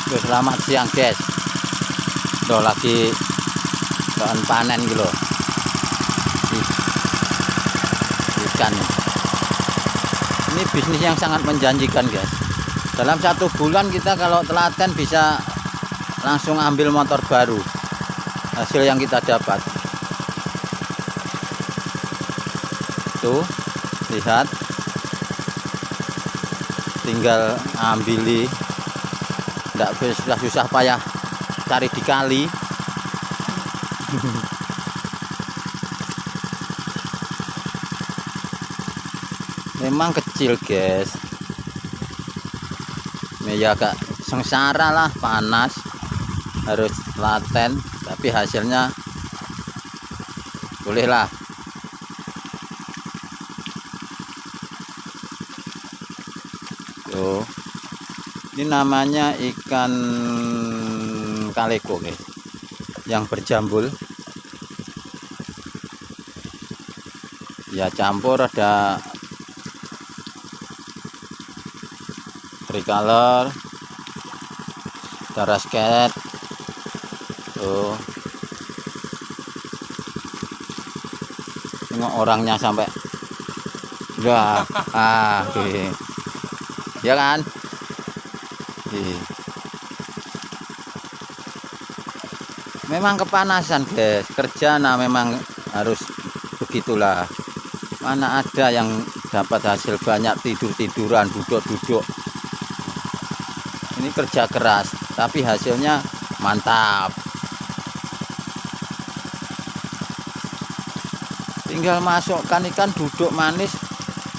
Selamat siang guys. Tuh lagi bahan panen gitu loh. Ikan. Ini bisnis yang sangat menjanjikan guys. Dalam 1 bulan kita kalau telaten bisa langsung ambil motor baru. Hasil yang kita dapat. Tuh, lihat. Tinggal ambili. Tidak susah payah cari di kali. Memang kecil guys. Ya agak sengsara lah, panas, harus telaten, tapi hasilnya boleh lah. Tuh. Ini namanya ikan kaleko guys, yang berjambul. Ya campur ada tricolor, rasket. Tuh. Tengok orangnya sampai udah ya kan. Memang kepanasan guys, kerja memang harus begitulah. Mana ada yang dapat hasil banyak tidur-tiduran, duduk-duduk. Ini kerja keras tapi hasilnya mantap. Tinggal masukkan ikan, duduk manis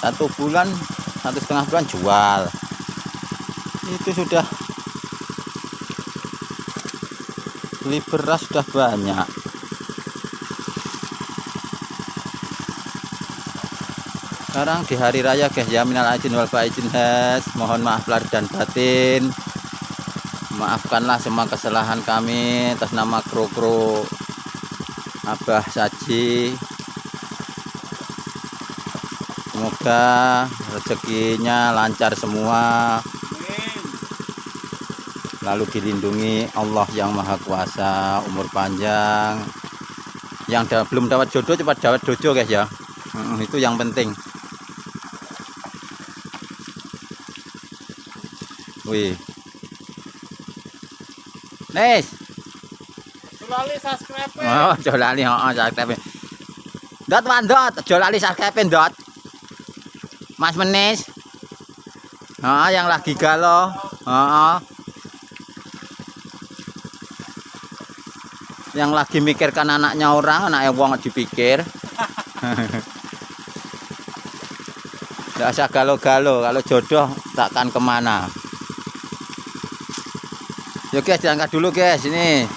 1 bulan, 1,5 bulan jual. Itu sudah beli beras sudah banyak. Sekarang di hari raya guys ya, minal aidin wal faizin guys. Mohon maaf lahir dan batin. Maafkanlah semua kesalahan kami atas nama kru Abah Saji. Semoga rezekinya lancar semua, lalu dilindungi Allah yang Maha Kuasa, umur panjang. Yang belum dapat jodoh cepat dapat jodoh guys ya. Itu yang penting. Wih, Nes. Jolali subscribe. Oh, jolali, subscribe. Dot mandot, jolali subscribe dot. Mas Menis. Yang lagi galau. Yang lagi mikirkan anaknya orang, anaknya wong dipikir. Tidak usah galau-galau, kalau jodoh takkan kemana. Yuk guys, diangkat dulu guys ini,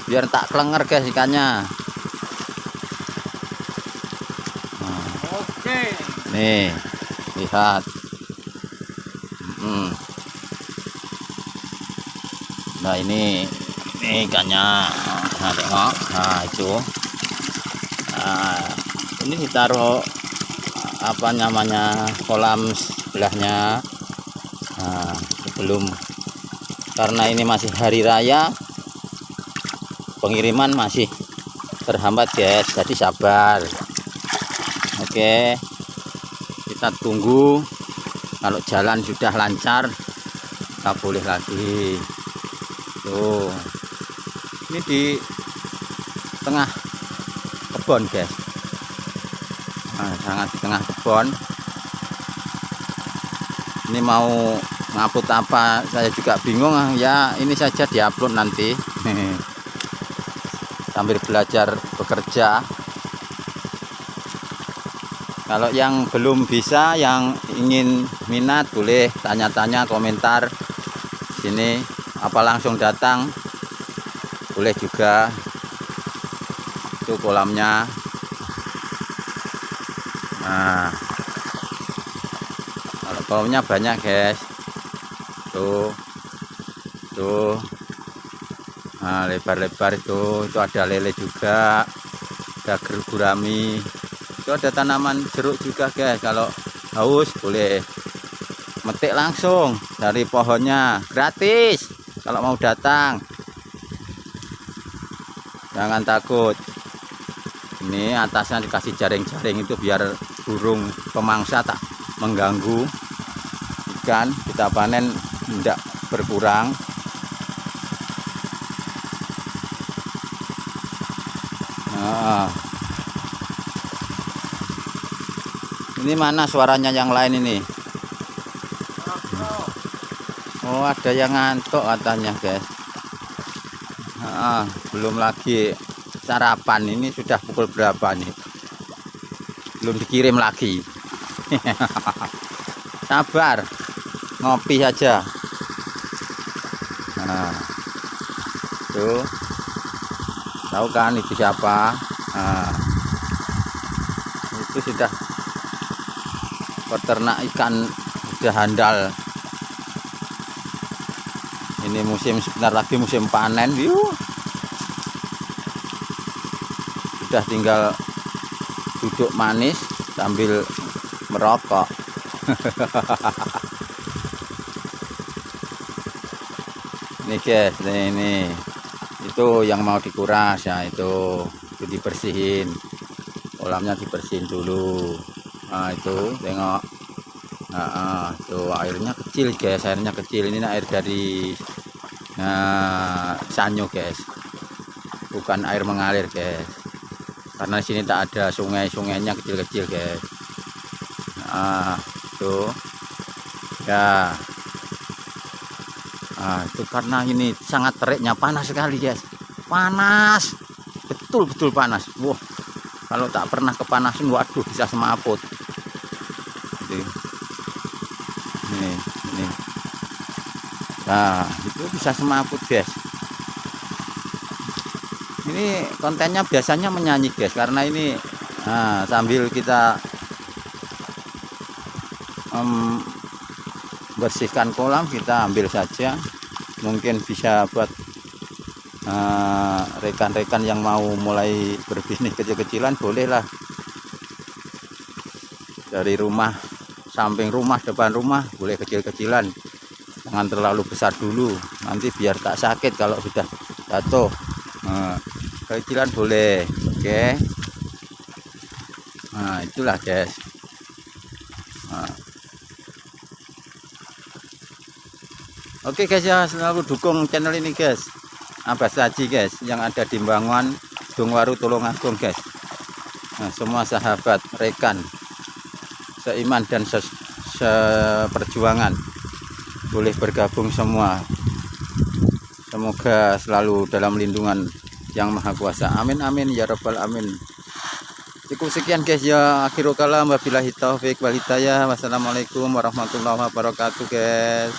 biar tak kelenger guys ikannya. Oke. Nih, lihat. Nah ini ikannya. Nah tengok, nah itu. Nah, ini ditaruh apa namanya, kolam sebelahnya. Nah, sebelum, karena ini masih hari raya, pengiriman masih terhambat guys, jadi sabar. Oke, kita tunggu. Kalau jalan sudah lancar, kita boleh lagi. Tuh, ini di tengah kebun guys. Nah, sangat di tengah kebun. Ini mau ngupload apa saya juga bingung ya. Ini saja diupload nanti. Sambil belajar bekerja. Kalau yang belum bisa, yang ingin minat boleh tanya-tanya, komentar sini, apa langsung datang boleh juga. Itu kolamnya. Nah, kalau kolamnya banyak guys. Tuh, nah lebar-lebar itu ada lele juga, ada gurami. Itu ada tanaman jeruk juga guys, kalau haus boleh metik langsung dari pohonnya, gratis. Kalau mau datang jangan takut. Ini atasnya dikasih jaring-jaring itu biar burung pemangsa tak mengganggu ikan kita panen tidak berkurang. Nah, ini mana suaranya yang lain ini? Oh, ada yang ngantuk katanya, guys. Belum lagi sarapan. Ini sudah pukul berapa nih? Belum dikirim lagi. Sabar, ngopi saja. Nah, tuh, tahu kan itu siapa? Nah, itu sudah peternak ikan sudah handal. Ini musim, sebentar lagi musim panen. Yuk, sudah tinggal duduk manis sambil merokok. Ini guys, ini itu yang mau dikuras ya, itu dibersihin, kolamnya dibersihin dulu. Nah itu tengok, nah itu airnya kecil guys, airnya kecil. Ini air dari sanyo guys, bukan air mengalir guys, karena di sini tak ada sungai-sungainya, kecil-kecil guys. Nah tuh ya. Nah, itu karena ini sangat teriknya, panas sekali guys, panas, betul-betul panas. Wah, kalau tak pernah kepanasan, waduh bisa semaput. Ini. Nah, itu bisa semaput guys. Ini kontennya biasanya menyanyi guys, karena ini sambil kita bersihkan kolam, kita ambil saja. Mungkin bisa buat rekan-rekan yang mau mulai berbisnis kecil-kecilan, bolehlah. Dari rumah, samping rumah, depan rumah, boleh kecil-kecilan. Jangan terlalu besar dulu, nanti biar tak sakit kalau sudah jatuh. Kecilan boleh, oke. Nah itulah guys. Oke guys ya, selalu dukung channel ini guys, Abbas Haji guys, yang ada di Banguan Dongwaru Tulungagung guys. Nah, semua sahabat, rekan, seiman dan seperjuangan boleh bergabung semua. Semoga selalu dalam lindungan yang maha kuasa. Amin amin ya rabbal amin. Cukup sekian guys ya, akhirul kalam, wabillahi taufik wal hidayah. Wassalamualaikum warahmatullahi wabarakatuh guys.